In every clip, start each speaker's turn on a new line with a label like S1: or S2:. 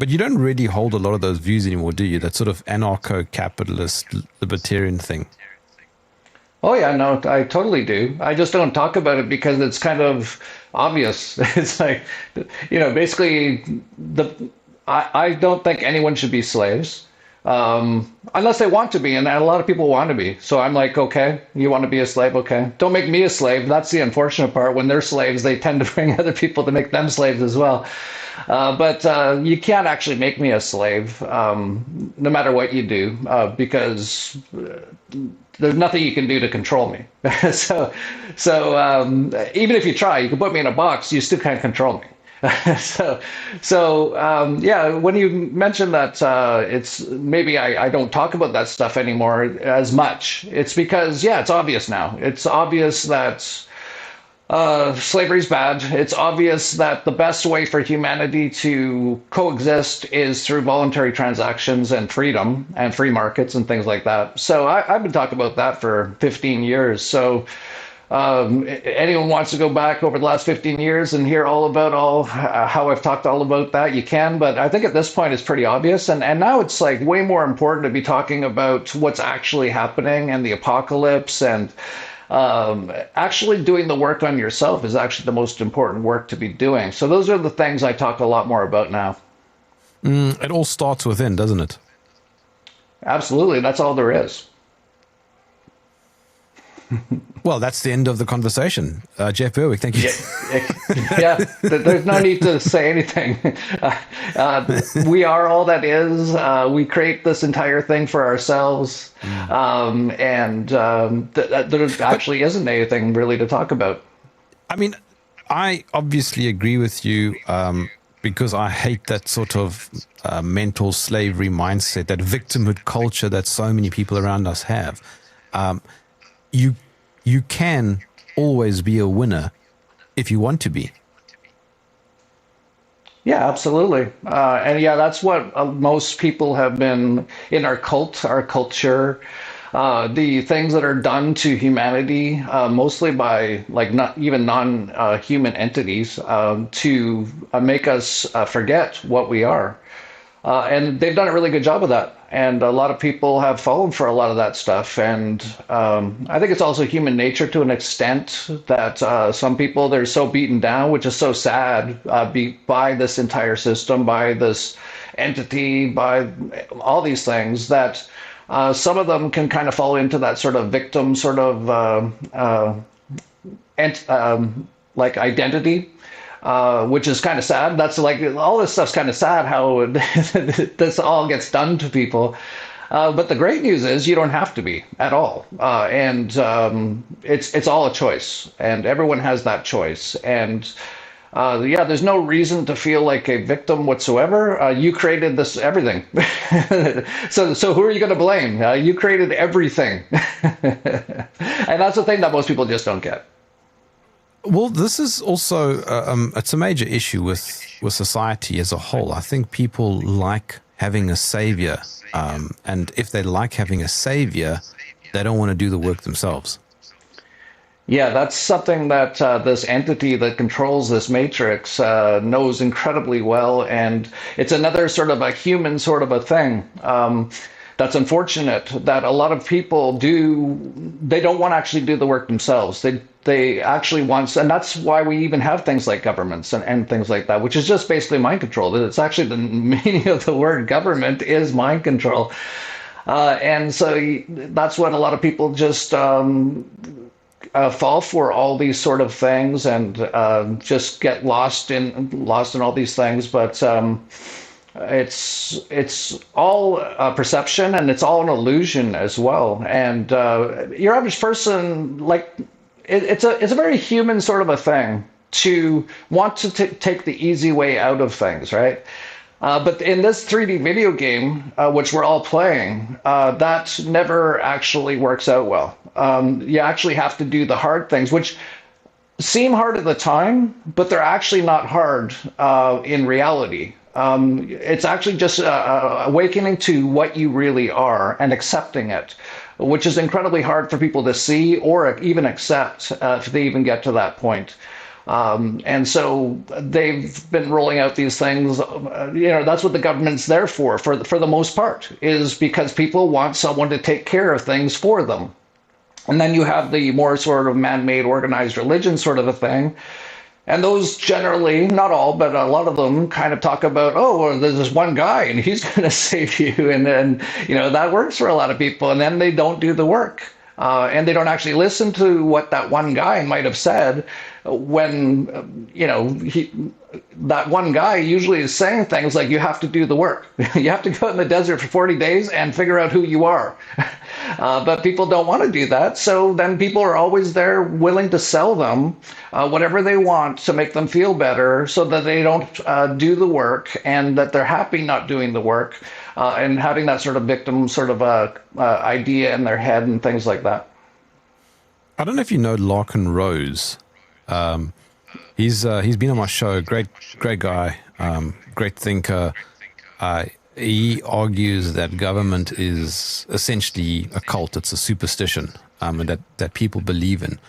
S1: But you don't really hold a lot of those views anymore, do you? That sort of anarcho-capitalist libertarian thing.
S2: Oh yeah, no, I totally do. I just don't talk about it because it's kind of obvious. It's like, basically I don't think anyone should be slaves. Unless they want to be, and a lot of people want to be. So I'm like, okay, you want to be a slave? Okay. Don't make me a slave. That's the unfortunate part. When they're slaves, they tend to bring other people to make them slaves as well. But you can't actually make me a slave, no matter what you do, because there's nothing you can do to control me. So even if you try, you can put me in a box, you still can't control me. So yeah, when you mentioned that it's maybe I don't talk about that stuff anymore as much, it's because, yeah, it's obvious now. It's obvious that slavery is bad. It's obvious that the best way for humanity to coexist is through voluntary transactions and freedom and free markets and things like that. So I've been talking about that for 15 years. So anyone wants to go back over the last 15 years and hear all about how I've talked all about that, you can. But I think at this point it's pretty obvious. And now it's like way more important to be talking about what's actually happening and the apocalypse, and actually doing the work on yourself is actually the most important work to be doing. So those are the things I talk a lot more about now.
S1: It all starts within, doesn't it?
S2: Absolutely. That's all there is.
S1: Well, that's the end of the conversation. Jeff Berwick, thank you.
S2: Yeah, there's no need to say anything. We are all that is. We create this entire thing for ourselves. And there actually isn't anything really to talk about.
S1: I mean, I obviously agree with you because I hate that sort of mental slavery mindset, that victimhood culture that so many people around us have. You can always be a winner if you want to be.
S2: Yeah, absolutely. And yeah, that's what most people have been in our culture. The things that are done to humanity, mostly by like not even non-human entities, to make us forget what we are. And they've done a really good job of that. And a lot of people have fallen for a lot of that stuff. And I think it's also human nature to an extent that some people, they're so beaten down, which is so sad, by this entire system, by this entity, by all these things, that some of them can kind of fall into that sort of victim sort of like identity. Which is kind of sad. That's like all this stuff's kind of sad how this all gets done to people. But the great news is you don't have to be at all, and it's all a choice, and everyone has that choice. And yeah, there's no reason to feel like a victim whatsoever. You created this everything, so who are you going to blame? You created everything, and that's the thing that most people just don't get.
S1: Well, this is also, it's a major issue with society as a whole. I think people like having a savior. And if they like having a savior, they don't want to do the work themselves.
S2: Yeah, that's something that this entity that controls this matrix knows incredibly well. And it's another sort of a human sort of a thing. That's unfortunate that a lot of people they don't want to actually do the work themselves. They actually want, and that's why we even have things like governments and things like that, which is just basically mind control. It's actually the meaning of the word government is mind control. And so that's what a lot of people just fall for, all these sort of things, and just get lost in all these things. But it's all perception, and it's all an illusion as well. And your average person, like, it's a very human sort of a thing to want to take the easy way out of things, right? But in this 3D video game, which we're all playing, that never actually works out well. You actually have to do the hard things, which seem hard at the time, but they're actually not hard in reality. It's actually just awakening to what you really are and accepting it, which is incredibly hard for people to see or even accept if they even get to that point. And so they've been rolling out these things. That's what the government's there for the most part, is because people want someone to take care of things for them. And then you have the more sort of man-made organized religion sort of a thing. And those generally, not all, but a lot of them kind of talk about, oh, well, there's this one guy and he's going to save you. And then, that works for a lot of people. And then they don't do the work. And they don't actually listen to what that one guy might have said when, that one guy usually is saying things like, you have to do the work. You have to go in the desert for 40 days and figure out who you are. But people don't want to do that. So then people are always there willing to sell them whatever they want to make them feel better so that they don't do the work and that they're happy not doing the work and having that sort of victim sort of idea in their head and things like that.
S1: I don't know if you know Larkin Rose. He's been on my show. Great guy, great thinker. He argues that government is essentially a cult. It's a superstition and that people believe in.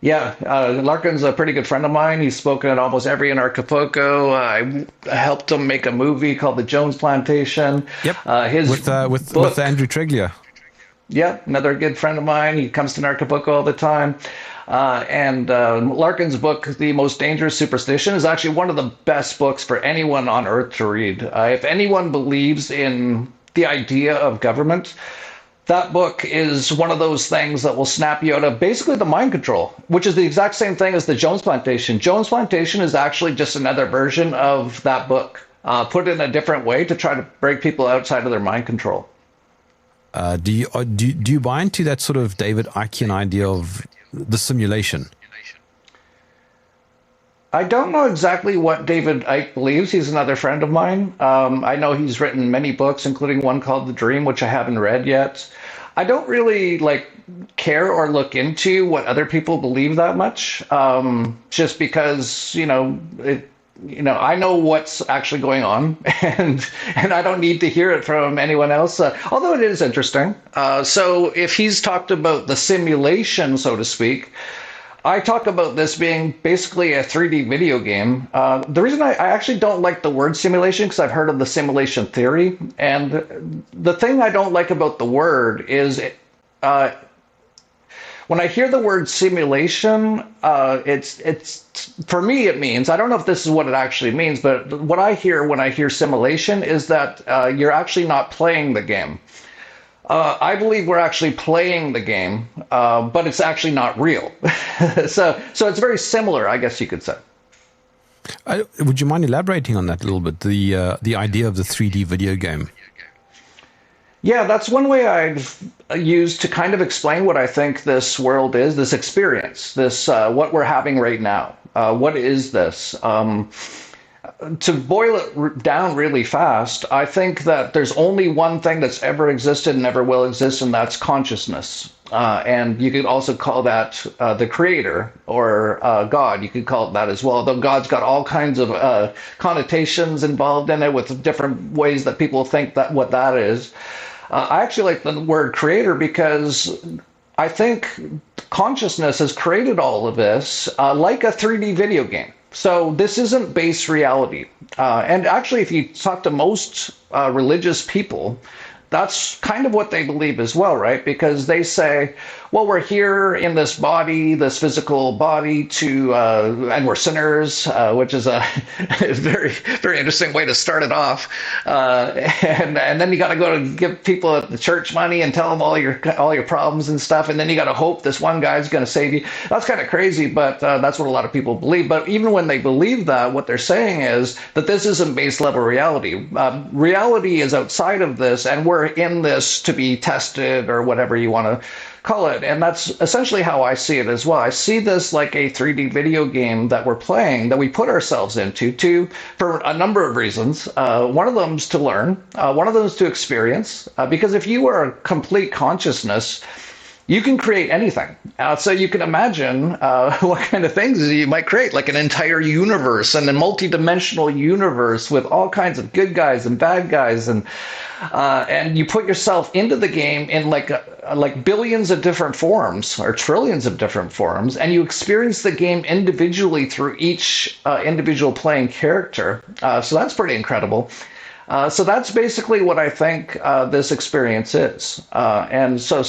S2: Yeah, Larkin's a pretty good friend of mine. He's spoken at almost every anarcho. I helped him make a movie called The Jones Plantation.
S1: Yep, with Andrew Treglia.
S2: Yep, another good friend of mine. He comes to Anarcho all the time. And Larkin's book, The Most Dangerous Superstition, is actually one of the best books for anyone on earth to read. If anyone believes in the idea of government, that book is one of those things that will snap you out of basically the mind control, which is the exact same thing as the Jones Plantation. Jones Plantation is actually just another version of that book, put in a different way to try to break people outside of their mind control.
S1: Do you buy into that sort of David Icke idea of the simulation?
S2: I don't know exactly what David Icke believes. He's another friend of mine. I know he's written many books, including one called The Dream, which I haven't read yet. I don't really care or look into what other people believe that much, just because I know what's actually going on, and I don't need to hear it from anyone else. Although it is interesting. So if he's talked about the simulation, so to speak, I talk about this being basically a 3D video game. The reason I actually don't like the word simulation, because I've heard of the simulation theory, and the thing I don't like about the word is when I hear the word simulation, it's for me it means, I don't know if this is what it actually means, but what I hear when I hear simulation is that you're actually not playing the game. I believe we're actually playing the game, but it's actually not real. So it's very similar, I guess you could say.
S1: Would you mind elaborating on that a little bit? The idea of the 3D video game.
S2: Yeah, that's one way I've used to kind of explain what I think this world is, this experience, this what we're having right now. What is this? To boil it down really fast, I think that there's only one thing that's ever existed and ever will exist, and that's consciousness. And you could also call that the creator or God. You could call it that as well, though God's got all kinds of connotations involved in it with different ways that people think that what that is. I actually like the word creator because I think consciousness has created all of this like a 3D video game. So this isn't base reality. And actually, if you talk to most religious people, that's kind of what they believe as well, right? Because they say, well, we're here in this body, this physical body, and we're sinners, which is a very, very interesting way to start it off. And then you got to go to give people at the church money and tell them all your problems and stuff, and then you got to hope this one guy's going to save you. That's kind of crazy, but that's what a lot of people believe. But even when they believe that, what they're saying is that this isn't base level reality. Reality is outside of this, and we're in this to be tested or whatever you want to call it. And that's essentially how I see it as well. I see this like a 3D video game that we're playing, that we put ourselves into for a number of reasons. One of them is to learn. One of them is to experience. Because if you are a complete consciousness, you can create anything. So you can imagine what kind of things you might create, like an entire universe and a multi-dimensional universe with all kinds of good guys and bad guys, and you put yourself into the game in like billions of different forms or trillions of different forms, and you experience the game individually through each individual playing character. So that's pretty incredible. So that's basically what I think this experience is. And so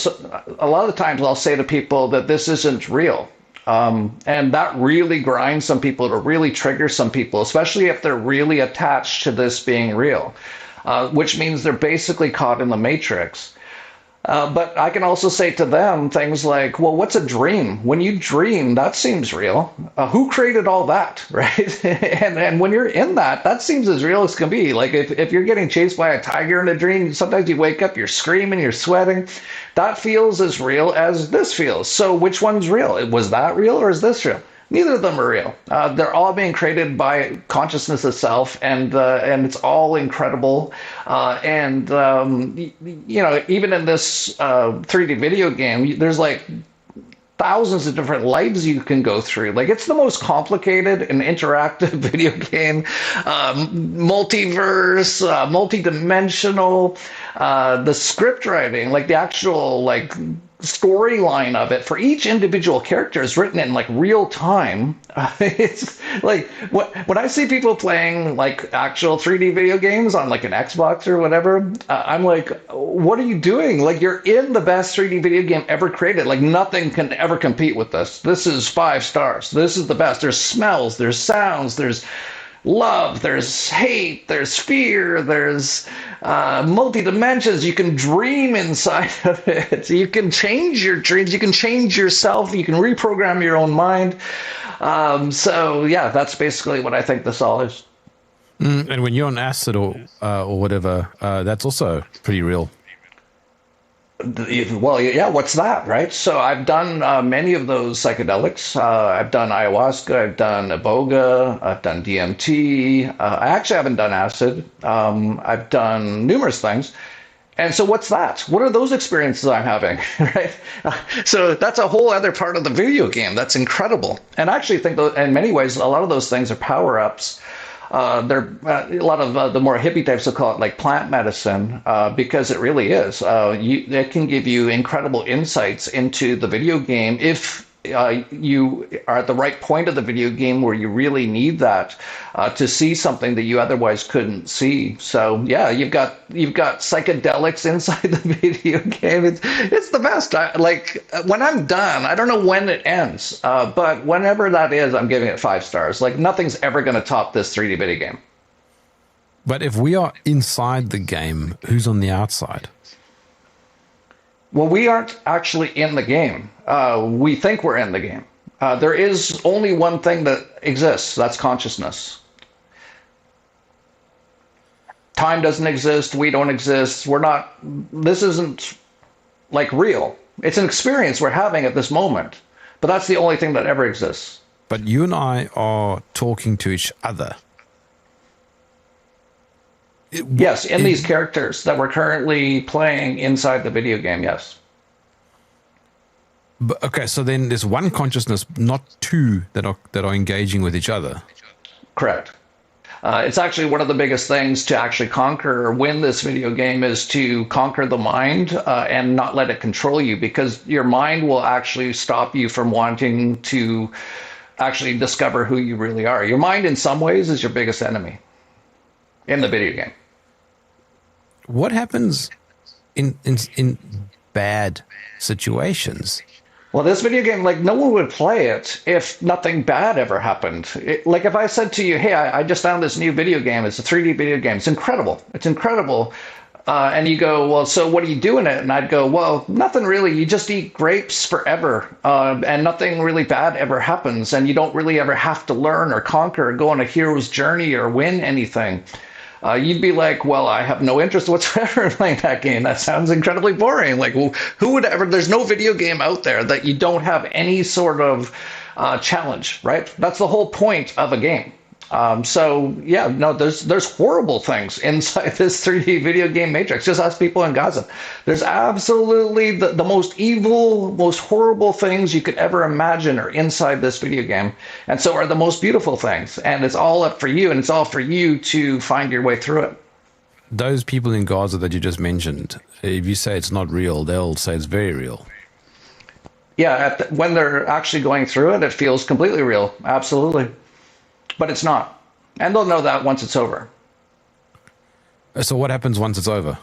S2: a lot of times I'll say to people that this isn't real. And that really grinds some people, to really trigger some people, especially if they're really attached to this being real, which means they're basically caught in the matrix. But I can also say to them things like, well, what's a dream? When you dream, that seems real. Who created all that, right? and when you're in that, that seems as real as can be. Like if you're getting chased by a tiger in a dream, sometimes you wake up, you're screaming, you're sweating. That feels as real as this feels. So which one's real? Was that real or is this real? Neither of them are real. They're all being created by consciousness itself, and it's all incredible. You know, even in this 3D video game, there's like thousands of different lives you can go through. Like, it's the most complicated and interactive video game, multiverse, multi-dimensional. The script writing, like the actual like storyline of it for each individual character is written in like real time. It's like when I see people playing like actual 3D video games on like an Xbox or whatever, I'm like, what are you doing? Like, you're in the best 3D video game ever created. Like, nothing can ever compete with this. This is 5 stars. This is the best. There's smells, there's sounds, there's love, there's hate, there's fear, there's multi-dimensions. You can dream inside of it. You can change your dreams, you can change yourself, you can reprogram your own mind. So yeah, that's basically what I think this all is.
S1: And when you're on acid or whatever, that's also pretty real.
S2: Well, yeah, what's that, right? So I've done many of those psychedelics. I've done ayahuasca, I've done iboga, I've done DMT. I actually haven't done acid. I've done numerous things. And so what's that? What are those experiences I'm having, right? So that's a whole other part of the video game. That's incredible. And I actually think that in many ways, a lot of those things are power-ups. They're a lot of the more hippie types will call it like plant medicine, because it really is. It can give you incredible insights into the video game if you are at the right point of the video game where you really need that to see something that you otherwise couldn't see. So yeah, you've got psychedelics inside the video game. It's the best. Like, when I'm done, I don't know when it ends, but whenever that is, I'm giving it 5 stars. Like, nothing's ever going to top this 3D video game.
S1: But if we are inside the game, who's on the outside?
S2: Well, we aren't actually in the game. We think we're in the game. There is only one thing that exists. That's consciousness. Time doesn't exist. We don't exist. We're not. This isn't like real. It's an experience we're having at this moment. But that's the only thing that ever exists.
S1: But you and I are talking to each other.
S2: Yes, in these characters that we're currently playing inside the video game, yes.
S1: But, okay, so then there's one consciousness, not two that are engaging with each other.
S2: Correct. It's actually one of the biggest things to actually conquer or win this video game is to conquer the mind and not let it control you, because your mind will actually stop you from wanting to actually discover who you really are. Your mind, in some ways, is your biggest enemy in the video game.
S1: What happens in bad situations?
S2: Well, this video game, like, no one would play it if nothing bad ever happened. Like, if I said to you, hey, I just found this new video game. It's a 3D video game. It's incredible. It's incredible. And you go, well, so what do you do in it? And I'd go, well, nothing really. You just eat grapes forever. And nothing really bad ever happens. And you don't really ever have to learn or conquer or go on a hero's journey or win anything. You'd be like, well, I have no interest whatsoever in playing that game. That sounds incredibly boring. Like, well, who would ever? There's no video game out there that you don't have any sort of challenge, right? That's the whole point of a game. So yeah, no, there's horrible things inside this 3D video game matrix. Just ask people in Gaza. There's absolutely the most evil, most horrible things you could ever imagine are inside this video game, and so are the most beautiful things. And it's all up for you, and it's all for you to find your way through it.
S1: Those people in Gaza that you just mentioned, if you say it's not real, they'll say it's very real.
S2: Yeah, when they're actually going through it, it feels completely real. Absolutely. But it's not. And they'll know that once it's over.
S1: So what happens once it's over?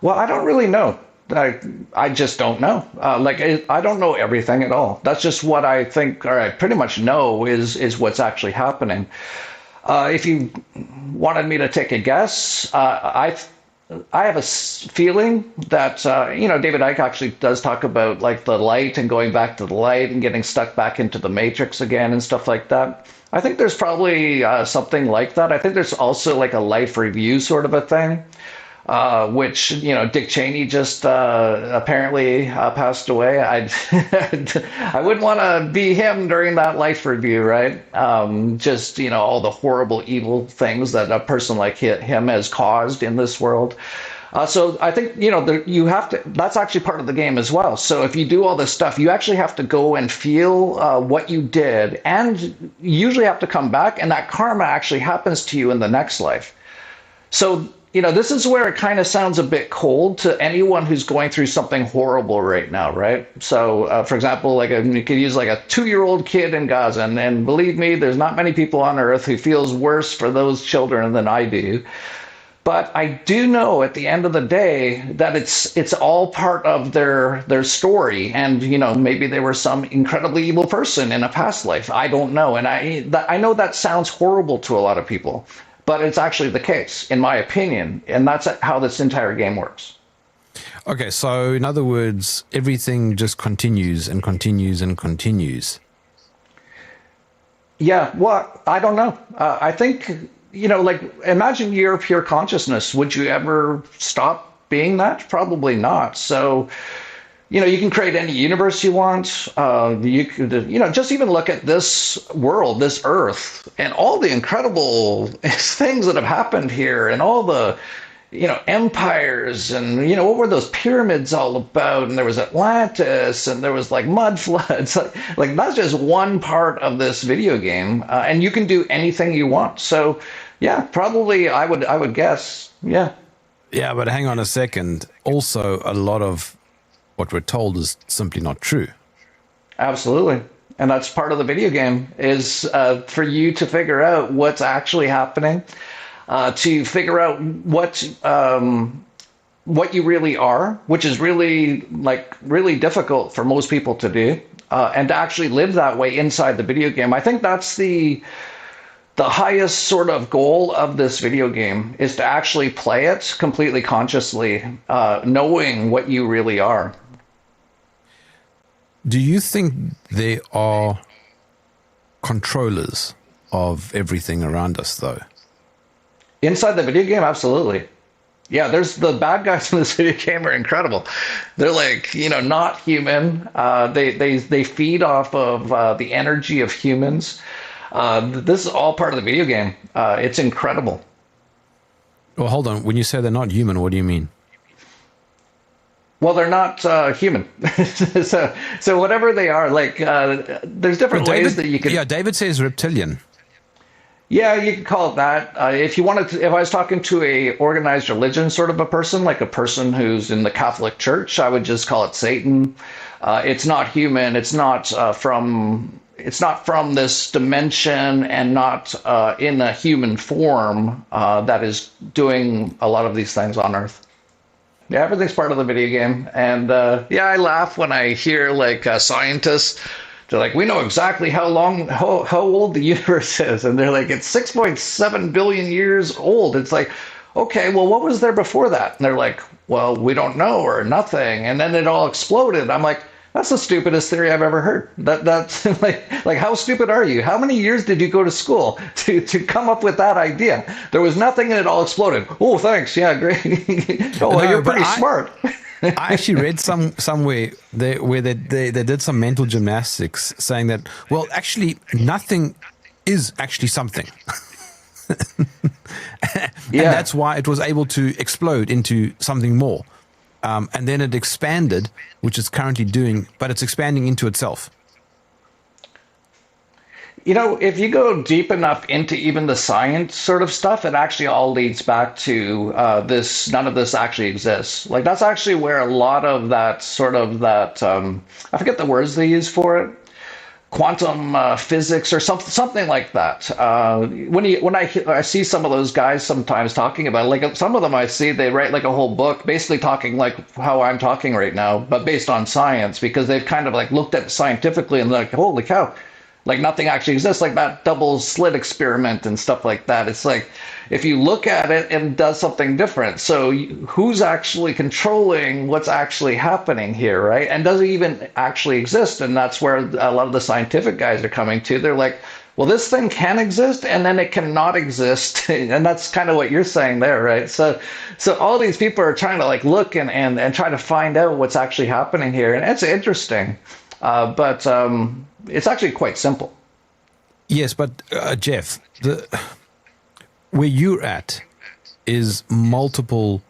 S2: Well, I don't really know. I just don't know. I don't know everything at all. That's just what I think, or I pretty much know is what's actually happening. If you wanted me to take a guess, I have a feeling that, David Icke actually does talk about like the light and going back to the light and getting stuck back into the matrix again and stuff like that. I think there's probably something like that. I think there's also like a life review sort of a thing, which, Dick Cheney just apparently passed away. I wouldn't want to be him during that life review, right? All the horrible, evil things that a person like him has caused in this world. So I think, you have to, that's actually part of the game as well. So if you do all this stuff, you actually have to go and feel what you did, and you usually have to come back, and that karma actually happens to you in the next life. So, this is where it kind of sounds a bit cold to anyone who's going through something horrible right now, right? So, for example, you could use like a 2-year-old kid in Gaza, and believe me, there's not many people on earth who feels worse for those children than I do. But I do know at the end of the day that it's all part of their story, and maybe they were some incredibly evil person in a past life. I don't know, and I know that sounds horrible to a lot of people, but it's actually the case, in my opinion, and that's how this entire game works.
S1: Okay, so in other words, everything just continues and continues and continues.
S2: Yeah, well, I don't know. I think. Imagine you're pure consciousness. Would you ever stop being that? Probably not. So, you can create any universe you want. You could, just even look at this world, this earth, and all the incredible things that have happened here, and all the, empires, and, what were those pyramids all about? And there was Atlantis, and there was like mud floods. Like that's just one part of this video game, and you can do anything you want. So, yeah, probably I would guess, yeah.
S1: Yeah, but hang on a second. Also, a lot of what we're told is simply not true.
S2: Absolutely. And that's part of the video game is for you to figure out what's actually happening. To figure out what you really are, which is really difficult for most people to do, and to actually live that way inside the video game. I think that's the highest sort of goal of this video game, is to actually play it completely consciously, knowing what you really are.
S1: Do you think there are controllers of everything around us, though?
S2: Inside the video game, absolutely. Yeah, there's the bad guys in this video game are incredible. They're like, not human. They feed off of the energy of humans. This is all part of the video game. It's incredible.
S1: Well, hold on. When you say they're not human, what do you mean?
S2: Well, they're not human. so whatever they are, there's different ways that you can.
S1: Yeah, David says reptilian.
S2: Yeah, you can call it that. If you wanted to, if I was talking to a organized religion sort of a person, like a person who's in the Catholic Church, I would just call it Satan. It's not human. It's not from this dimension, and not in a human form that is doing a lot of these things on Earth. Yeah, everything's part of the video game. And I laugh when I hear scientists. They're like, we know exactly how old the universe is. And they're like, it's 6.7 billion years old. It's like, okay, well, what was there before that? And they're like, well, we don't know, or nothing. And then it all exploded. I'm like, that's the stupidest theory I've ever heard. That's like how stupid are you? How many years did you go to school to come up with that idea? There was nothing and it all exploded. Oh, thanks. Yeah, great. You're pretty smart.
S1: I actually read somewhere where they did some mental gymnastics saying that, well, actually nothing is actually something.
S2: Yeah.
S1: And that's why it was able to explode into something more. And then it expanded, which it's currently doing, but it's expanding into itself.
S2: You know, if you go deep enough into even the science sort of stuff, it actually all leads back to this. None of this actually exists. Like that's actually where a lot of that sort of that I forget the words they use for it, quantum physics or something like that. When I see some of those guys sometimes talking about it, like some of them I see they write like a whole book basically talking like how I'm talking right now, but based on science because they've kind of like looked at it scientifically and like holy cow, like nothing actually exists, like that double slit experiment and stuff like that. It's like if you look at it, it does something different. So who's actually controlling what's actually happening here, right? And does it even actually exist? And that's where a lot of the scientific guys are coming to. They're like, well, this thing can exist and then it cannot exist. And that's kind of what you're saying there, right? So all these people are trying to like look and try to find out what's actually happening here. And it's interesting. But it's actually quite simple.
S1: Yes, but Jeff, where you're at is multiple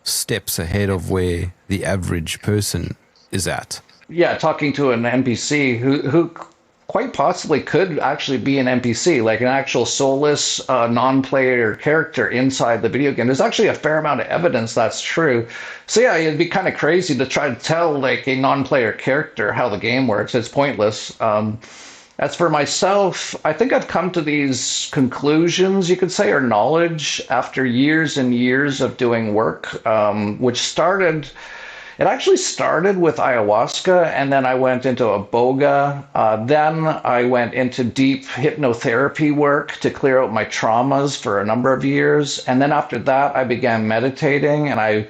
S1: steps ahead of where the average person is at.
S2: Yeah, talking to an NPC who quite possibly could actually be an NPC, like an actual soulless non-player character inside the video game. There's actually a fair amount of evidence that's true. So yeah, it'd be kind of crazy to try to tell like a non-player character how the game works. It's pointless. As for myself, I think I've come to these conclusions, you could say, or knowledge after years and years of doing work, it actually started with ayahuasca, and then I went into iboga. Then I went into deep hypnotherapy work to clear out my traumas for a number of years. And then after that, I began meditating, and I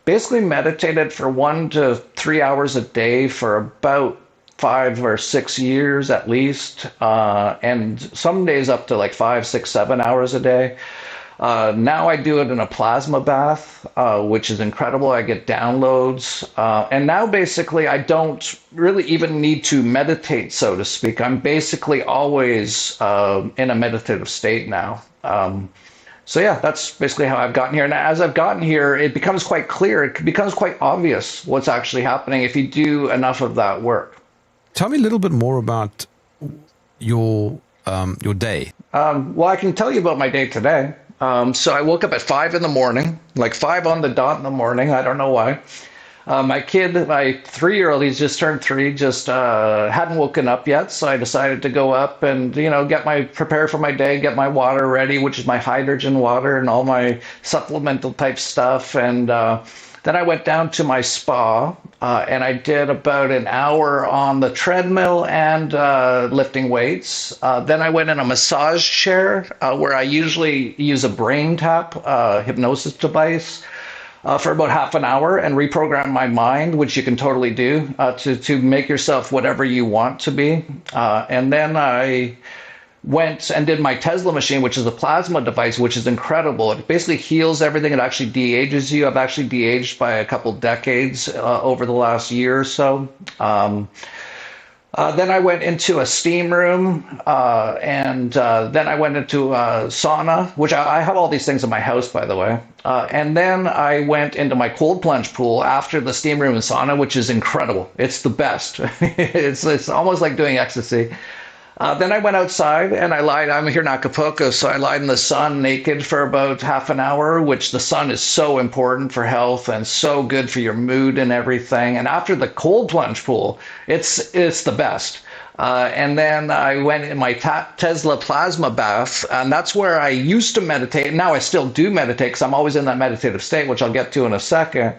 S2: basically meditated for 1 to 3 hours a day for about 5 or 6 years at least, and some days up to like 5, 6, 7 hours a day. Now I do it in a plasma bath, which is incredible. I get downloads. And now basically I don't really even need to meditate, so to speak. I'm basically always in a meditative state now. So yeah, that's basically how I've gotten here. And as I've gotten here, it becomes quite clear. It becomes quite obvious what's actually happening if you do enough of that work.
S1: Tell me a little bit more about your day.
S2: Well, I can tell you about my day today. So I woke up at 5 in the morning, like 5 on the dot in the morning. I don't know why. My kid, my 3-year-old, he's just turned 3, just hadn't woken up yet. So I decided to go up and, prepare for my day, get my water ready, which is my hydrogen water and all my supplemental type stuff. And then I went down to my spa and I did about an hour on the treadmill and lifting weights. Then I went in a massage chair where I usually use a brain tap hypnosis device for about half an hour and reprogram my mind, which you can totally do to make yourself whatever you want to be. And then I went and did my Tesla machine, which is a plasma device, which is incredible. It basically heals everything. It actually de-ages you. I've actually de-aged by a couple decades over the last year or so. Then I went into a steam room, and then I went into a sauna, which I have all these things in my house, by the way. And then I went into my cold plunge pool after the steam room and sauna, which is incredible. It's the best. It's almost like doing ecstasy. Then I went outside and I'm here in Acapulco, so I lied in the sun naked for about half an hour, which the sun is so important for health and so good for your mood and everything. And after the cold plunge pool, it's the best. And then I went in my Tesla plasma bath, and that's where I used to meditate. Now I still do meditate because I'm always in that meditative state, which I'll get to in a second.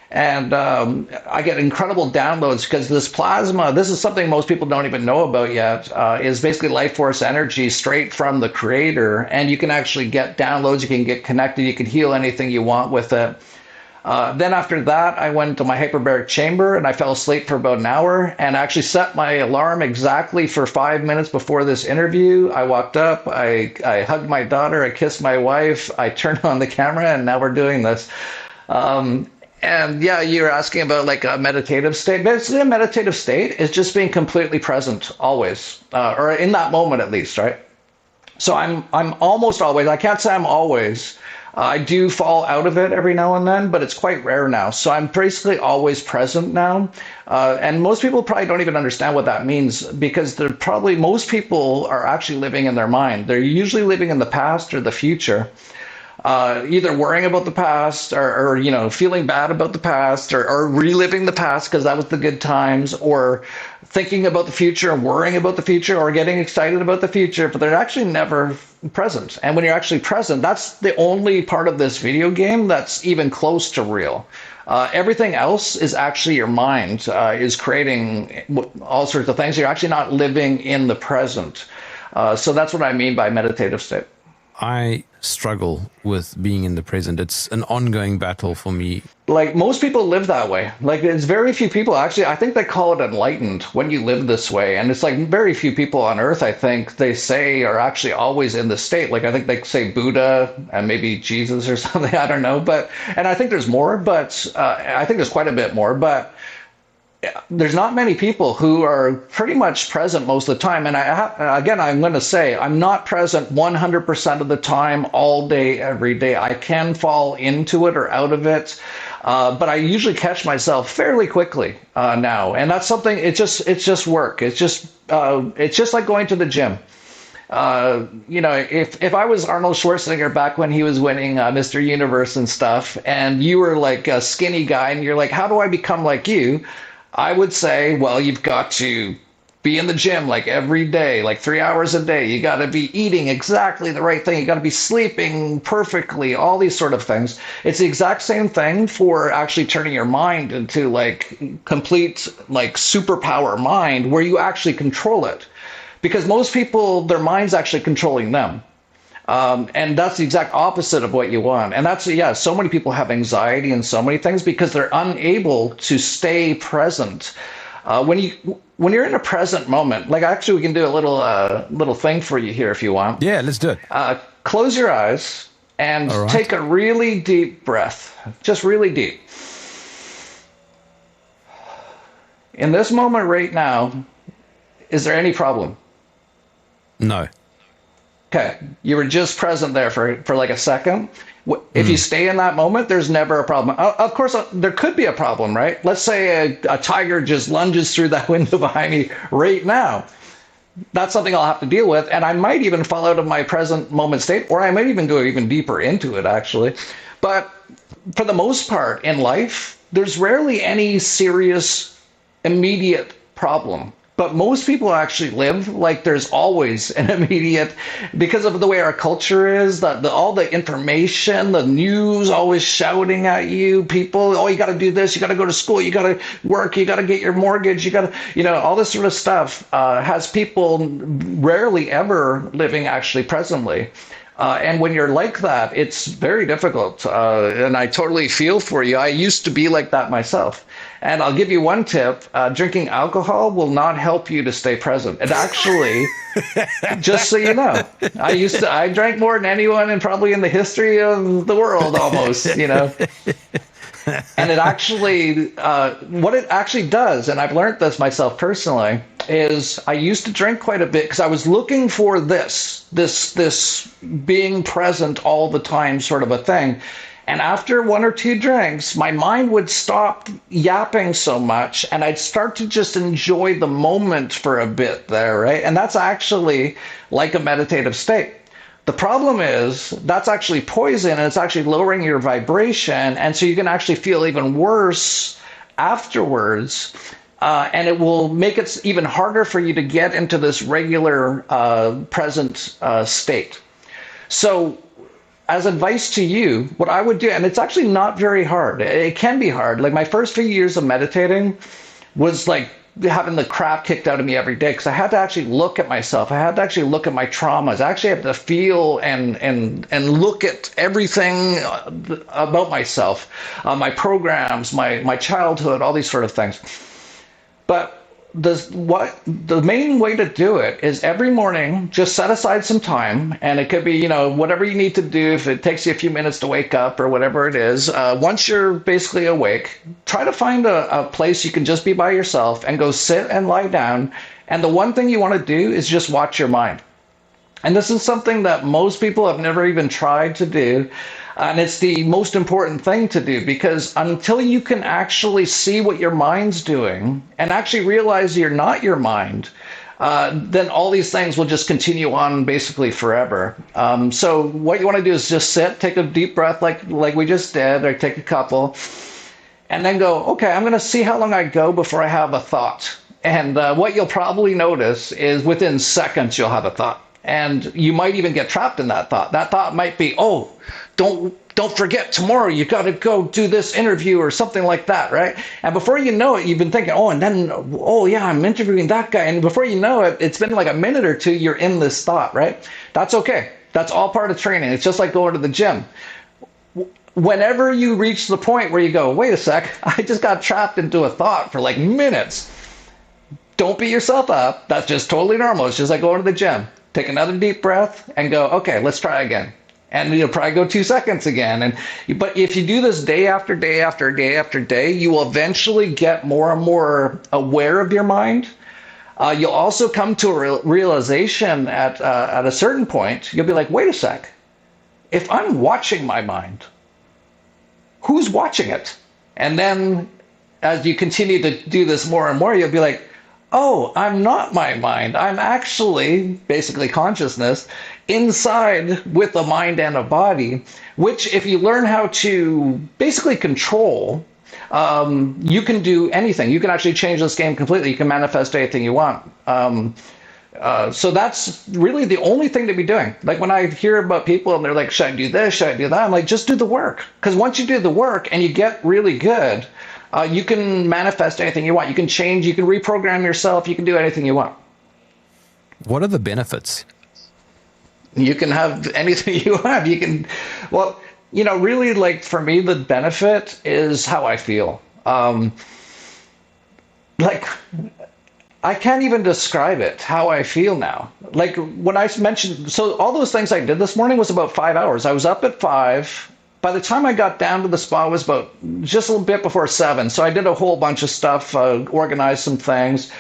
S2: And I get incredible downloads because this plasma, this is something most people don't even know about yet, is basically life force energy straight from the creator. And you can actually get downloads, you can get connected, you can heal anything you want with it. Then after that, I went to my hyperbaric chamber and I fell asleep for about an hour and actually set my alarm exactly for 5 minutes before this interview. I walked up, I hugged my daughter, I kissed my wife, I turned on the camera, and now we're doing this. And yeah, you're asking about like a meditative state. Basically, a meditative state is just being completely present always, or in that moment at least, right? So I'm almost always, I can't say I'm always. I do fall out of it every now and then, but it's quite rare now. So I'm basically always present now. And most people probably don't even understand what that means because they're probably, most people are actually living in their mind. They're usually living in the past or the future. Either worrying about the past or feeling bad about the past or reliving the past because that was the good times, or thinking about the future and worrying about the future or getting excited about the future, but they're actually never present. And when you're actually present, that's the only part of this video game that's even close to real. Everything else is actually your mind is creating all sorts of things. You're actually not living in the present. So that's what I mean by meditative state.
S1: I struggle with being in the present. It's an ongoing battle for me.
S2: Like most people live that way. Like it's very few people actually, I think they call it enlightened when you live this way. And it's like very few people on earth, I think they say are actually always in the state. Like I think they say Buddha and maybe Jesus or something. I don't know. And I think there's more, but I think there's quite a bit more. But there's not many people who are pretty much present most of the time. And again, I'm going to say I'm not present 100% of the time, all day, every day. I can fall into it or out of it, but I usually catch myself fairly quickly now. And that's something. It's just work. It's just like going to the gym. If I was Arnold Schwarzenegger back when he was winning Mr. Universe and stuff, and you were like a skinny guy, and you're like, how do I become like you? I would say, well, you've got to be in the gym like every day, like 3 hours a day. You got to be eating exactly the right thing. You got to be sleeping perfectly, all these sort of things. It's the exact same thing for actually turning your mind into like complete like superpower mind where you actually control it. Because most people, their mind's actually controlling them. And that's the exact opposite of what you want. And that's, yeah, so many people have anxiety and so many things because they're unable to stay present. When you're in a present moment, like actually we can do a little thing for you here if you want.
S1: Yeah, let's do it.
S2: Close your eyes and take a really deep breath, just really deep. In this moment right now, is there any problem?
S1: No.
S2: Okay, you were just present there for like a second. If you stay in that moment, there's never a problem. Of course, there could be a problem, right? Let's say a tiger just lunges through that window behind me right now. That's something I'll have to deal with, and I might even fall out of my present moment state, or I might even go even deeper into it, actually. But for the most part in life, there's rarely any serious, immediate problem. But most people actually live like there's always an immediate, because of the way our culture is, all the information, the news always shouting at you, people, oh, you got to do this, you got to go to school, you got to work, you got to get your mortgage, you got to, all this sort of stuff has people rarely ever living actually presently. And when you're like that, it's very difficult. And I totally feel for you. I used to be like that myself. And I'll give you one tip. Drinking alcohol will not help you to stay present. It actually, just so you know, I drank more than anyone and probably in the history of the world almost, And it actually, what it actually does, and I've learned this myself personally, is I used to drink quite a bit because I was looking for this being present all the time sort of a thing. And after one or two drinks, my mind would stop yapping so much and I'd start to just enjoy the moment for a bit there, right? And that's actually like a meditative state. The problem is that's actually poison and it's actually lowering your vibration. And so you can actually feel even worse afterwards. And it will make it even harder for you to get into this regular present state. So as advice to you, what I would do, and it's actually not very hard. It can be hard. Like my first few years of meditating was like having the crap kicked out of me every day because I had to actually look at myself. I had to actually look at my traumas. I actually had to feel and look at everything about myself, my programs, my childhood, all these sort of things. But the main way to do it is every morning, just set aside some time, and it could be, whatever you need to do. If it takes you a few minutes to wake up or whatever it is, once you're basically awake, try to find a place you can just be by yourself and go sit and lie down. And the one thing you want to do is just watch your mind. And this is something that most people have never even tried to do. And it's the most important thing to do, because until you can actually see what your mind's doing and actually realize you're not your mind, then all these things will just continue on basically forever. So what you want to do is just sit, take a deep breath like we just did, or take a couple, and then go, okay, I'm going to see how long I go before I have a thought. And what you'll probably notice is within seconds you'll have a thought. And you might even get trapped in that thought. That thought might be, oh, don't forget tomorrow you got to go do this interview or something like that, right? And before you know it, you've been thinking, oh, and then, oh yeah, I'm interviewing that guy. And before you know it, it's been like a minute or two, you're in this thought, right? That's okay. That's all part of training. It's just like going to the gym. Whenever you reach the point where you go, wait a sec, I just got trapped into a thought for like minutes. Don't beat yourself up. That's just totally normal. It's just like going to the gym. Take another deep breath and go, okay, let's try again. And you'll probably go 2 seconds again. But if you do this day after day after day after day, you will eventually get more and more aware of your mind. You'll also come to a realization at a certain point. You'll be like, wait a sec. If I'm watching my mind, who's watching it? And then as you continue to do this more and more, you'll be like, oh, I'm not my mind. I'm actually basically consciousness inside with a mind and a body, which if you learn how to basically control, you can do anything. You can actually change this game completely. You can manifest anything you want. So that's really the only thing to be doing. Like when I hear about people and they're like, should I do this? Should I do that? I'm like, just do the work. Because once you do the work and you get really good, you can manifest anything you want. You can change, you can reprogram yourself, you can do anything you want.
S1: What are the benefits?
S2: You can have anything you want. You can, well, you know, really, like for me, the benefit is how I feel. Like, I can't even describe it, how I feel now. Like when I mentioned, so all those things I did this morning was about 5 hours. I was up at 5. By the time I got down to the spa, it was about just a little bit before 7. So I did a whole bunch of stuff, organized some things.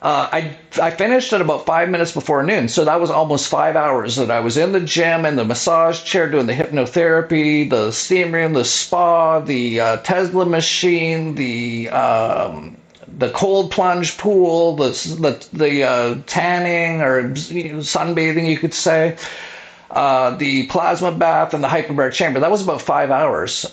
S2: I finished at about 5 minutes before noon. So that was almost 5 hours that I was in the gym, in the massage chair, doing the hypnotherapy, the steam room, the spa, the Tesla machine, the cold plunge pool, the tanning or sunbathing, you could say. The plasma bath and the hyperbaric chamber. That was about 5 hours.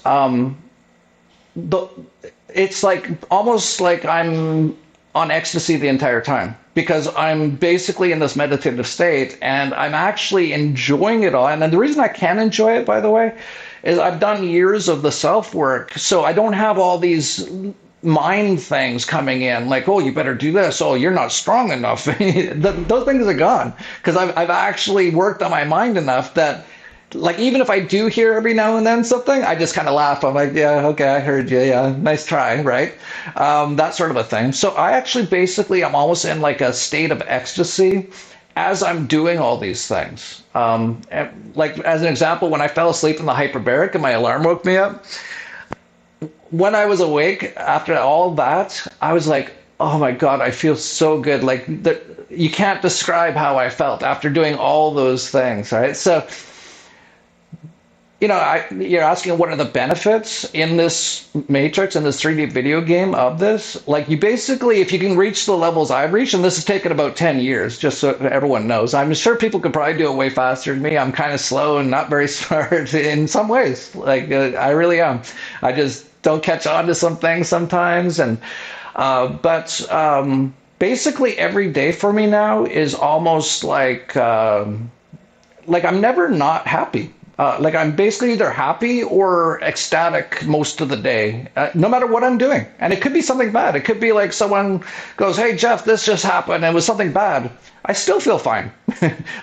S2: It's like almost like I'm on ecstasy the entire time, because I'm basically in this meditative state and I'm actually enjoying it all. And then the reason I can enjoy it, by the way, is I've done years of the self work. So I don't have all these mind things coming in like, oh, you better do this, oh, you're not strong enough. Those things are gone, because I've actually worked on my mind enough that, like, even if I do hear every now and then something, I just kind of laugh. I'm like, yeah, okay, I heard you, yeah, nice try, right? That sort of a thing. So I actually basically I'm almost in like a state of ecstasy as I'm doing all these things. Like as an example, when I fell asleep in the hyperbaric and my alarm woke me up, when I was awake after all that, I was like, oh my God, I feel so good. Like you can't describe how I felt after doing all those things, right? So, you know, you're asking what are the benefits in this matrix, in this 3D video game of this? Like you basically, if you can reach the levels I've reached, and this has taken about 10 years, just so everyone knows. I'm sure people could probably do it way faster than me. I'm kind of slow and not very smart in some ways. Like I really am. I just don't catch on to some things sometimes. And basically every day for me now is almost like I'm never not happy. Like I'm basically either happy or ecstatic most of the day, no matter what I'm doing. And it could be something bad. It could be like someone goes, hey, Jeff, this just happened. And it was something bad. I still feel fine.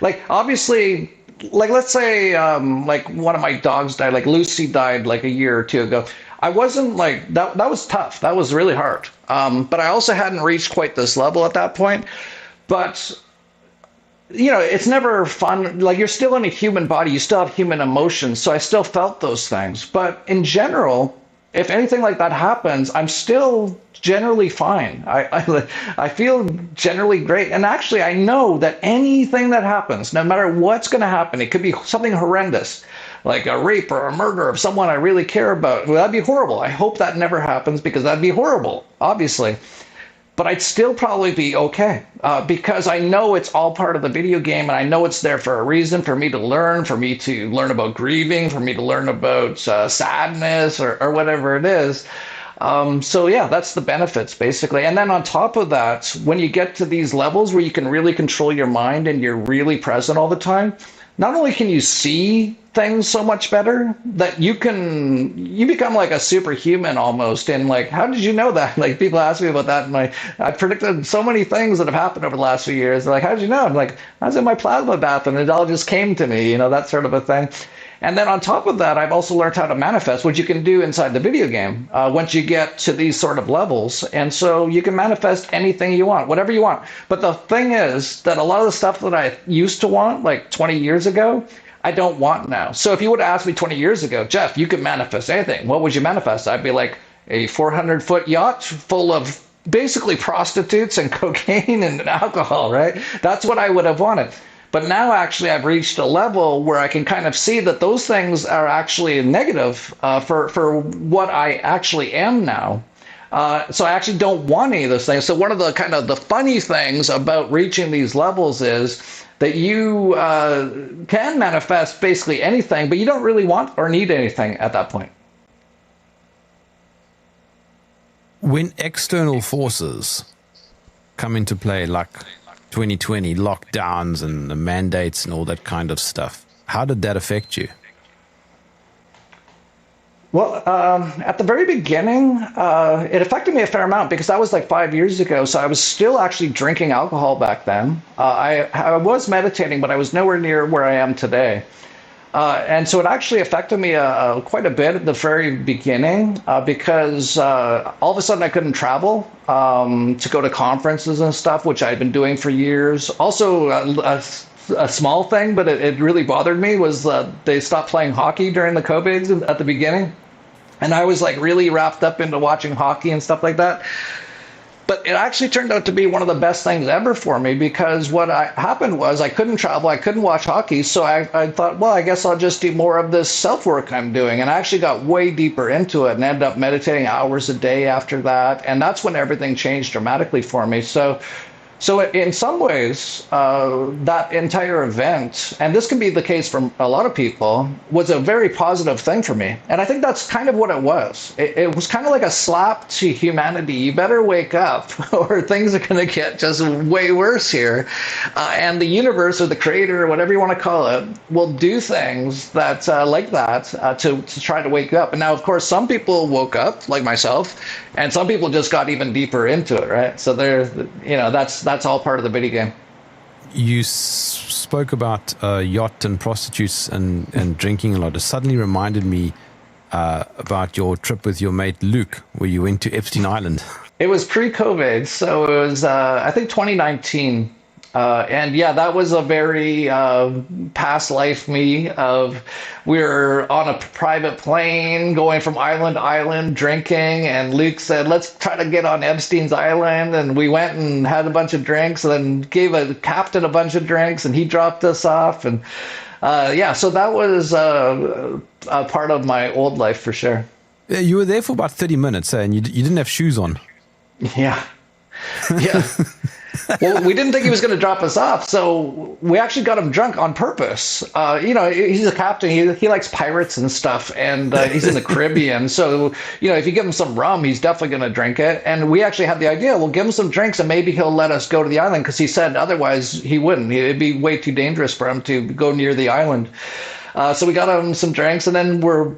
S2: Like, obviously, like, let's say like one of my dogs died, like Lucy died like a year or two ago. I wasn't like, that was tough. That was really hard. But I also hadn't reached quite this level at that point. But you know, it's never fun. Like you're still in a human body, you still have human emotions. So I still felt those things. But in general, if anything like that happens, I'm still generally fine. I feel generally great. And actually, I know that anything that happens, no matter what's going to happen, it could be something horrendous, like a rape or a murder of someone I really care about. Well, that'd be horrible. I hope that never happens because that'd be horrible, obviously. But I'd still probably be okay because I know it's all part of the video game, and I know it's there for a reason, for me to learn about grieving, for me to learn about sadness or whatever it is. So yeah, that's the benefits basically. And then on top of that, when you get to these levels where you can really control your mind and you're really present all the time, not only can you see things so much better that you become like a superhuman almost. And like, how did you know that? Like people ask me about that, and I predicted so many things that have happened over the last few years. They're like, how did you know? I'm like, I was in my plasma bath and it all just came to me, that sort of a thing. And then on top of that, I've also learned how to manifest, which you can do inside the video game once you get to these sort of levels. And so you can manifest anything you want, whatever you want. But the thing is that a lot of the stuff that I used to want like 20 years ago, I don't want now. So if you would have asked me 20 years ago, Jeff, you could manifest anything, what would you manifest? I'd be like a 400-foot yacht full of basically prostitutes and cocaine and alcohol, right? That's what I would have wanted. But now actually I've reached a level where I can kind of see that those things are actually negative for what I actually am now. So I actually don't want any of those things. So one of the kind of the funny things about reaching these levels is that you can manifest basically anything, but you don't really want or need anything at that point.
S1: When external forces come into play, like 2020 lockdowns and the mandates and all that kind of stuff, how did that affect you?
S2: Well, at the very beginning, it affected me a fair amount because that was like 5 years ago. So I was still actually drinking alcohol back then. I was meditating, but I was nowhere near where I am today. And so it actually affected me quite a bit at the very beginning because all of a sudden I couldn't travel to go to conferences and stuff, which I'd been doing for years. Also, a small thing, but it really bothered me, was they stopped playing hockey during the COVID at the beginning. And I was like really wrapped up into watching hockey and stuff like that. But it actually turned out to be one of the best things ever for me because what happened was I couldn't travel, I couldn't watch hockey. So I thought, well, I guess I'll just do more of this self-work I'm doing. And I actually got way deeper into it and ended up meditating hours a day after that. And that's when everything changed dramatically for me. So in some ways, that entire event, and this can be the case for a lot of people, was a very positive thing for me. And I think that's kind of what it was. It was kind of like a slap to humanity. You better wake up or things are going to get just way worse here. And the universe or the creator or whatever you want to call it will do things that like that to try to wake you up. And now, of course, some people woke up, like myself, and some people just got even deeper into it, right? So that's all part of the video game.
S1: You spoke about yacht and prostitutes and drinking a lot. It suddenly reminded me about your trip with your mate Luke, where you went to Epstein Island.
S2: It was pre-COVID, so it was I think 2019. And yeah, that was a very past life me of we're on a private plane going from island to island drinking, and Luke said, let's try to get on Epstein's island. And we went and had a bunch of drinks and then gave a captain a bunch of drinks and he dropped us off. And yeah, so that was a part of my old life for sure.
S1: Yeah, you were there for about 30 minutes and you didn't have shoes on.
S2: Yeah. Yeah. Well, we didn't think he was going to drop us off, so we actually got him drunk on purpose. He's a captain. He likes pirates and stuff, and he's in the Caribbean. So, if you give him some rum, he's definitely going to drink it. And we actually had the idea, we'll give him some drinks, and maybe he'll let us go to the island, because he said otherwise he wouldn't. It'd be way too dangerous for him to go near the island. So we got him some drinks, and then we're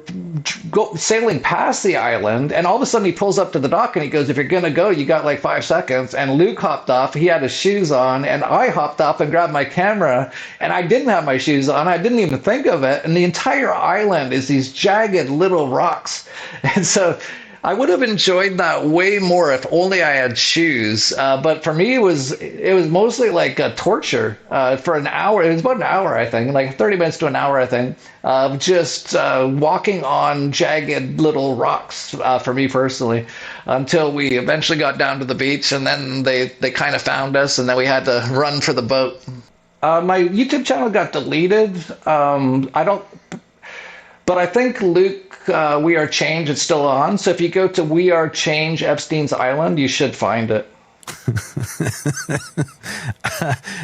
S2: sailing past the island, and all of a sudden he pulls up to the dock and he goes, if you're going to go, you got like 5 seconds. And Luke hopped off. He had his shoes on, and I hopped off and grabbed my camera, and I didn't have my shoes on. I didn't even think of it. And the entire island is these jagged little rocks. And so I would have enjoyed that way more if only I had shoes. But for me, it was mostly like a torture for an hour. It was about an hour, I think, like 30 minutes to an hour, I think, of just walking on jagged little rocks for me personally, until we eventually got down to the beach, and then they kind of found us, and then we had to run for the boat. My YouTube channel got deleted. I don't, but I think Luke, We Are Change, it's still on. So if you go to We Are Change Epstein's Island, you should find it.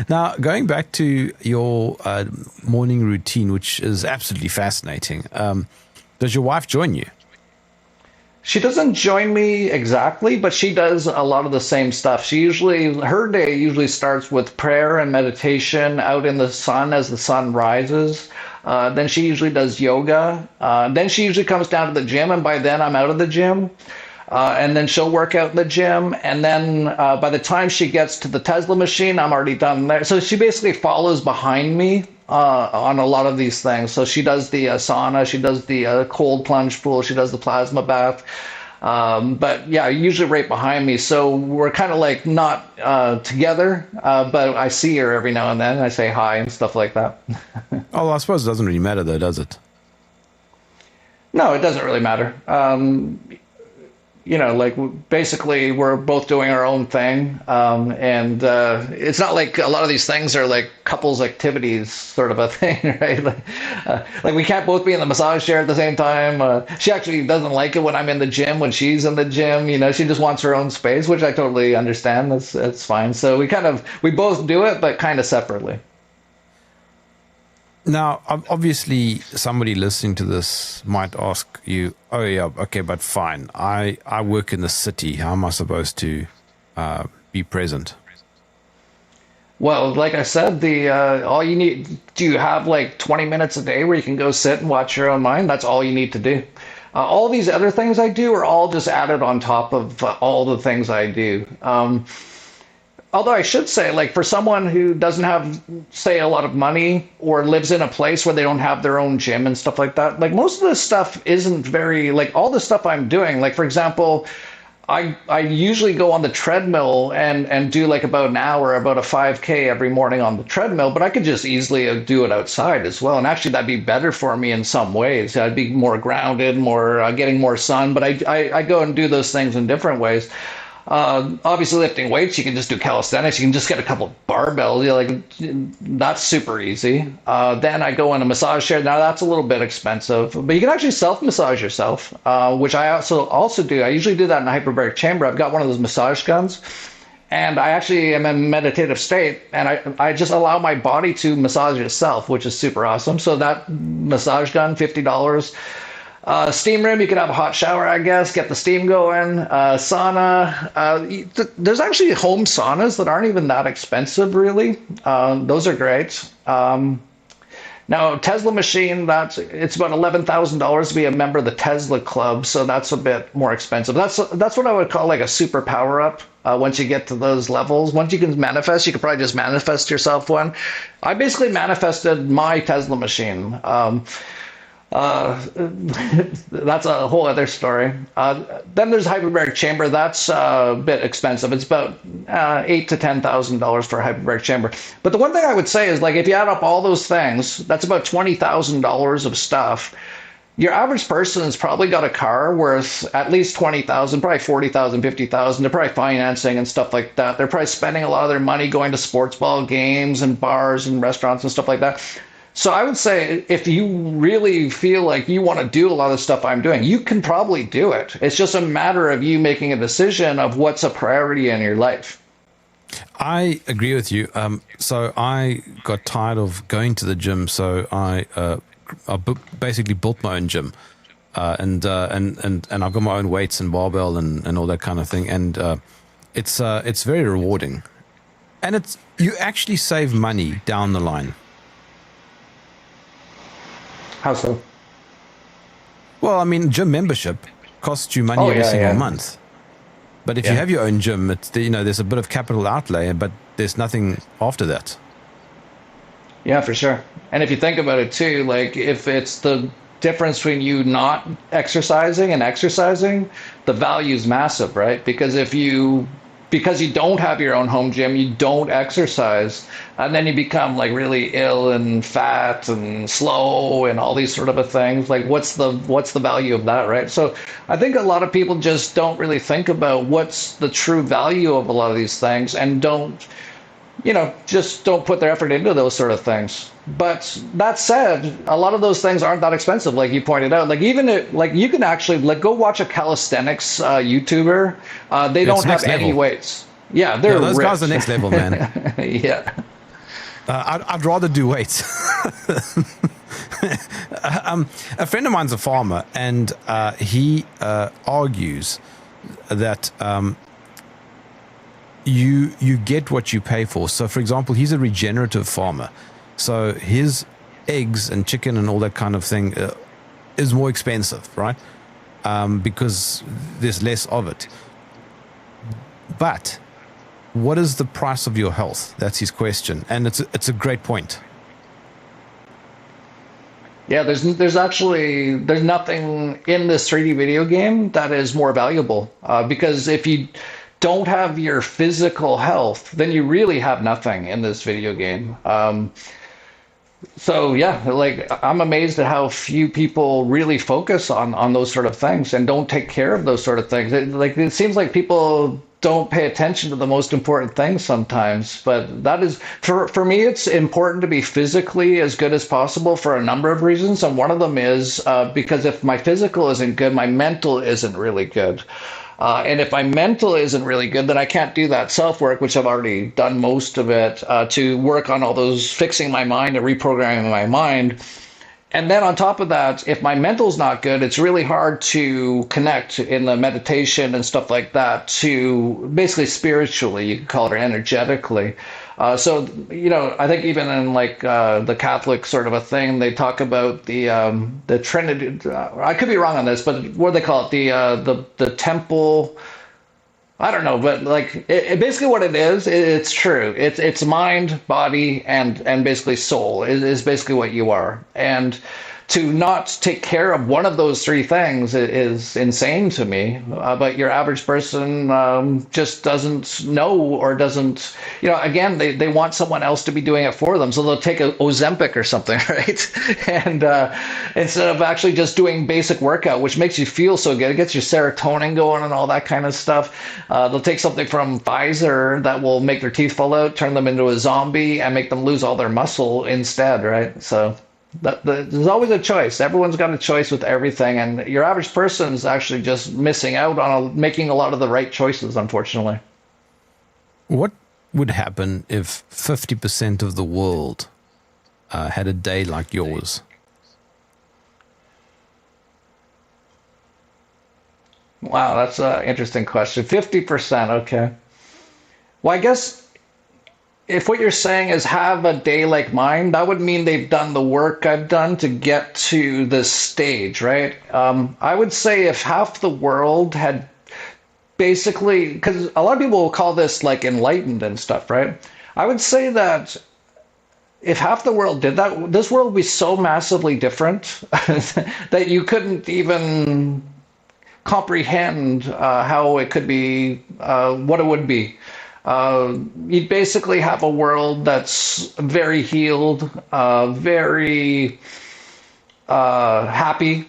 S1: Now, going back to your morning routine, which is absolutely fascinating, does your wife join you?
S2: She doesn't join me exactly, but she does a lot of the same stuff. Her day usually starts with prayer and meditation out in the sun as the sun rises. Then she usually does yoga. Then she usually comes down to the gym, and by then I'm out of the gym. And then she'll work out in the gym. And then by the time she gets to the Tesla machine, I'm already done there. So she basically follows behind me on a lot of these things. So she does the sauna, she does the cold plunge pool, she does the plasma bath. But yeah, usually right behind me. So we're kind of like not together, but I see her every now and then. I say hi and stuff like that.
S1: Oh, I suppose it doesn't really matter though, does it?
S2: No, it doesn't really matter. Like basically we're both doing our own thing. And it's not like a lot of these things are like couples activities sort of a thing, right? Like we can't both be in the massage chair at the same time. She actually doesn't like it when I'm in the gym, when she's in the gym, she just wants her own space, which I totally understand. That's fine. So we both do it, but kind of separately.
S1: Now, obviously, somebody listening to this might ask you, oh, yeah, okay, but fine. I work in the city. How am I supposed to be present?
S2: Well, like I said, all you need, do you have like 20 minutes a day where you can go sit and watch your own mind? That's all you need to do. All these other things I do are all just added on top of all the things I do. Although I should say, like for someone who doesn't have, say, a lot of money or lives in a place where they don't have their own gym and stuff like that, like most of this stuff isn't very, like all the stuff I'm doing, like for example, I usually go on the treadmill and do like about an hour, about a 5K every morning on the treadmill, but I could just easily do it outside as well. And actually that'd be better for me in some ways. I'd be more grounded, more getting more sun, but I go and do those things in different ways. Obviously lifting weights, you can just do calisthenics. You can just get a couple of barbells. That's super easy. Then I go in a massage chair. Now that's a little bit expensive, but you can actually self-massage yourself, which I also do. I usually do that in a hyperbaric chamber. I've got one of those massage guns, and I actually am in a meditative state, and I just allow my body to massage itself, which is super awesome. So that massage gun, $50. Steam room, you can have a hot shower, I guess, get the steam going. Sauna. There's actually home saunas that aren't even that expensive, really. Those are great. Now, Tesla machine, it's about $11,000 to be a member of the Tesla Club, so that's a bit more expensive. That's what I would call like a super power up. Once you get to those levels, once you can manifest, you could probably just manifest yourself one. I basically manifested my Tesla machine. That's a whole other story. Then there's hyperbaric chamber. That's a bit expensive. It's about $8,000 to $10,000 for a hyperbaric chamber. But the one thing I would say is, like, if you add up all those things, that's about $20,000 of stuff. Your average person has probably got a car worth at least 20,000, probably 40,000, 50,000. They're probably financing and stuff like that. They're probably spending a lot of their money going to sports ball games and bars and restaurants and stuff like that. So I would say if you really feel like you want to do a lot of stuff I'm doing, you can probably do it. It's just a matter of you making a decision of what's a priority in your life.
S1: I agree with you. So I got tired of going to the gym, so I basically built my own gym, and I've got my own weights and barbell and all that kind of thing, and it's very rewarding, and you actually save money down the line.
S2: How so?
S1: Well, I mean, gym membership costs you money every single month. But if you have your own gym, there's a bit of capital outlay, but there's nothing after that.
S2: Yeah, for sure. And if you think about it too, like if it's the difference between you not exercising and exercising, the value is massive, right? Because you don't have your own home gym, you don't exercise, and then you become like really ill and fat and slow and all these sort of things. Like what's the value of that, right? So I think a lot of people just don't really think about what's the true value of a lot of these things, and just don't put their effort into those sort of things. But that said, a lot of those things aren't that expensive, like you pointed out. Like like you can actually like go watch a calisthenics YouTuber. They don't have any weights. Yeah, they're
S1: those
S2: ripped.
S1: guys are next level, man.
S2: Yeah.
S1: I'd rather do weights. A friend of mine's a farmer, and he argues that you get what you pay for. So, for example, he's a regenerative farmer. So his eggs and chicken and all that kind of thing is more expensive, right? Because there's less of it. But what is the price of your health? That's his question, and it's a great point.
S2: Yeah, there's nothing in this 3D video game that is more valuable, because if you don't have your physical health, then you really have nothing in this video game. So yeah, like I'm amazed at how few people really focus on those sort of things and don't take care of those sort of things. It seems like people don't pay attention to the most important things sometimes. But that is for me, it's important to be physically as good as possible for a number of reasons, and one of them is because if my physical isn't good, my mental isn't really good. And if my mental isn't really good, then I can't do that self work, which I've already done most of it, to work on all those fixing my mind and reprogramming my mind. And then on top of that, if my mental's not good, it's really hard to connect in the meditation and stuff like that to basically spiritually, you could call it, or energetically. So, I think even in like the Catholic sort of a thing, they talk about the Trinity. I could be wrong on this, but what do they call it? The temple. I don't know, but like basically what it is, it's true. It's mind, body, and basically soul is basically what you are. And to not take care of one of those three things is insane to me. But your average person just doesn't know, or doesn't, again, they want someone else to be doing it for them. So they'll take a Ozempic or something, right? And instead of actually just doing basic workout, which makes you feel so good, it gets your serotonin going and all that kind of stuff. They'll take something from Pfizer that will make their teeth fall out, turn them into a zombie, and make them lose all their muscle instead, right? So there's always a choice. Everyone's got a choice with everything, and your average person is actually just missing out on making a lot of the right choices, unfortunately.
S1: What would happen if 50% of the world had a day like yours?
S2: Wow, that's an interesting question. 50%, okay. Well, I guess if what you're saying is have a day like mine, that would mean they've done the work I've done to get to this stage, right? I would say if half the world had basically, because a lot of people will call this like enlightened and stuff, right? I would say that if half the world did that, this world would be so massively different that you couldn't even comprehend how it could be, what it would be. You'd basically have a world that's very healed, very happy,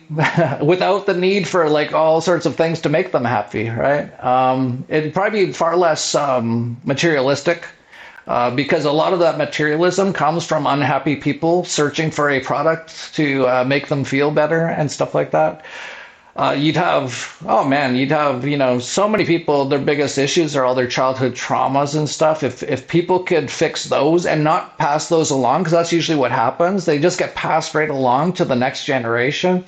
S2: without the need for like all sorts of things to make them happy, right? It'd probably be far less materialistic, because a lot of that materialism comes from unhappy people searching for a product to make them feel better and stuff like that. You'd have so many people, their biggest issues are all their childhood traumas and stuff. If people could fix those and not pass those along, because that's usually what happens, they just get passed right along to the next generation.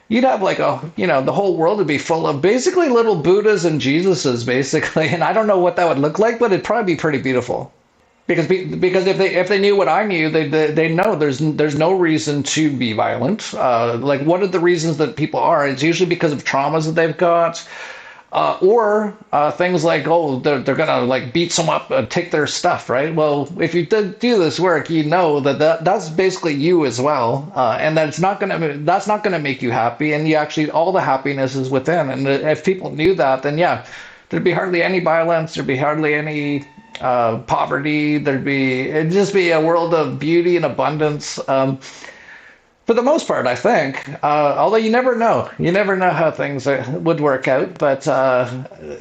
S2: You'd have like the whole world would be full of basically little Buddhas and Jesuses, basically. And I don't know what that would look like, but it'd probably be pretty beautiful. Because if they knew what I knew, they know there's no reason to be violent. Like, what are the reasons that people are? It's usually because of traumas that they've got. Or things like, oh, they're gonna like beat someone up and take their stuff, right? Well, if you do this work, you know that's basically you as well, and that's not gonna make you happy, and you actually all the happiness is within. And if people knew that, then yeah, there'd be hardly any violence, there'd be hardly any poverty, it'd just be a world of beauty and abundance. For the most part, I think. Although you never know how things would work out. But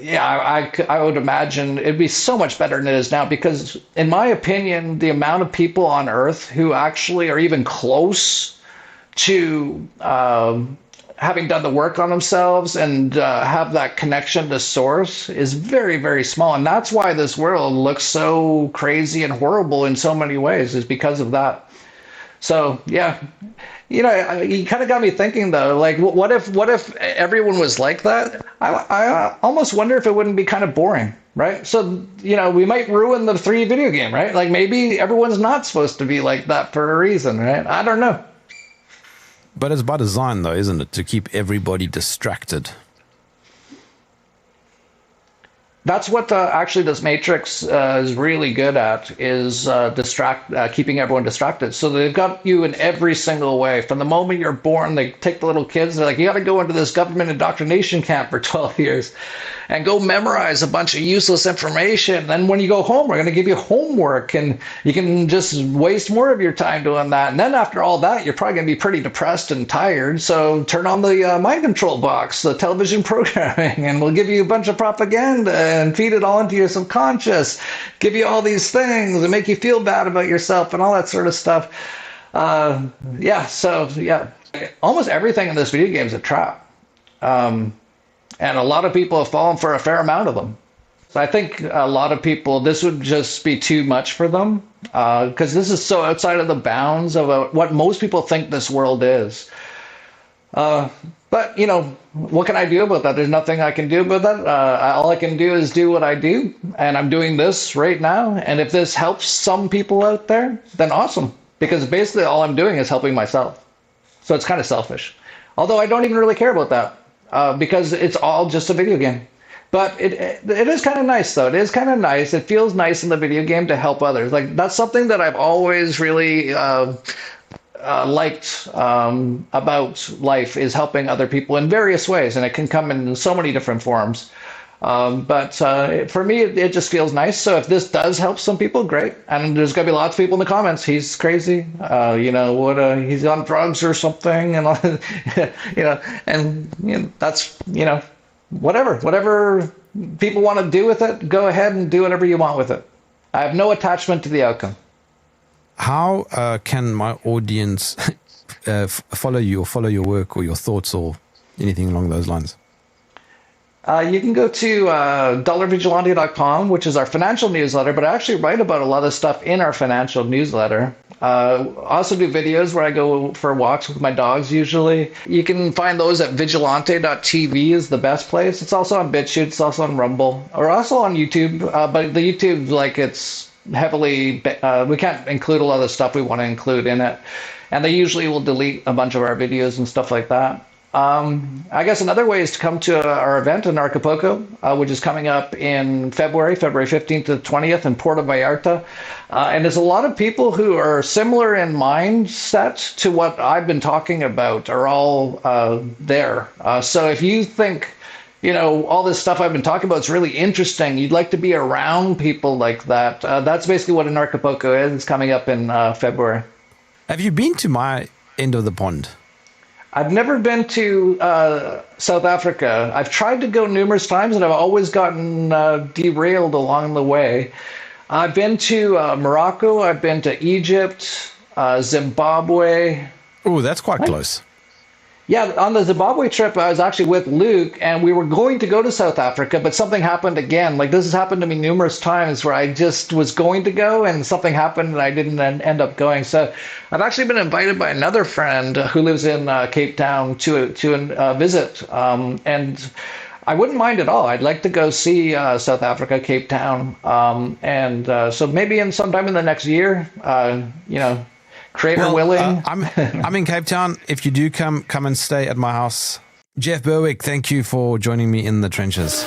S2: yeah, I would imagine it'd be so much better than it is now because, in my opinion, the amount of people on Earth who actually are even close to having done the work on themselves and have that connection to source is very, very small. And that's why this world looks so crazy and horrible in so many ways, is because of that. So yeah, you kind of got me thinking though. Like, what if everyone was like that? I almost wonder if it wouldn't be kind of boring, right? So we might ruin the free video game, right? Like maybe everyone's not supposed to be like that for a reason, right? I don't know.
S1: But it's by design, though, isn't it, to keep everybody distracted?
S2: That's what actually this Matrix is really good at, is keeping everyone distracted. So they've got you in every single way. From the moment you're born, they take the little kids. They're like, you got to go into this government indoctrination camp for 12 years and go memorize a bunch of useless information. Then when you go home, we're going to give you homework, and you can just waste more of your time doing that. And then after all that, you're probably going to be pretty depressed and tired. So turn on the mind control box, the television programming, and we'll give you a bunch of propaganda and feed it all into your subconscious, give you all these things and make you feel bad about yourself and all that sort of stuff. So almost everything in this video game is a trap. And a lot of people have fallen for a fair amount of them. So I think a lot of people, this would just be too much for them, because this is so outside of the bounds of what most people think this world is. But what can I do about that? There's nothing I can do about that. All I can do is do what I do, and I'm doing this right now. And if this helps some people out there, then awesome, because basically all I'm doing is helping myself. So it's kind of selfish. Although I don't even really care about that, because it's all just a video game. But it is kind of nice, though. It is kind of nice. It feels nice in the video game to help others. Like, that's something that I've always really liked about life, is helping other people in various ways, and it can come in so many different forms. But for me, it just feels nice. So if this does help some people, great. And there's gonna be lots of people in the comments. He's crazy. He's on drugs or something, and that's whatever people want to do with it. Go ahead and do whatever you want with it. I have no attachment to the outcome.
S1: How can my audience follow you or follow your work or your thoughts or anything along those lines?
S2: You can go to dollarvigilante.com, which is our financial newsletter, but I actually write about a lot of stuff in our financial newsletter. I also do videos where I go for walks with my dogs usually. You can find those at vigilante.tv is the best place. It's also on BitChute, it's also on Rumble, or also on YouTube, but the YouTube, it's heavily, we can't include a lot of the stuff we want to include in it. And they usually will delete a bunch of our videos and stuff like that. I guess another way is to come to our event in Acapulco, which is coming up in February 15th to the 20th in Puerto Vallarta. And there's a lot of people who are similar in mindset to what I've been talking about are all there. So if you think, all this stuff I've been talking about is really interesting, you'd like to be around people like that, that's basically what an Acapulco is. It's coming up in February.
S1: Have you been to my end of the pond?
S2: I've never been to South Africa. I've tried to go numerous times, and I've always gotten derailed along the way. I've been to Morocco. I've been to Egypt, Zimbabwe.
S1: Oh, that's quite close.
S2: Yeah, on the Zimbabwe trip, I was actually with Luke, and we were going to go to South Africa, but something happened again. This has happened to me numerous times where I just was going to go, and something happened, and I didn't end up going. So I've actually been invited by another friend who lives in Cape Town to visit, and I wouldn't mind at all. I'd like to go see South Africa, Cape Town, so maybe sometime in the next year, Creator willing.
S1: I'm in Cape Town. If you do come and stay at my house, Jeff Berwick, thank you for joining me in the trenches.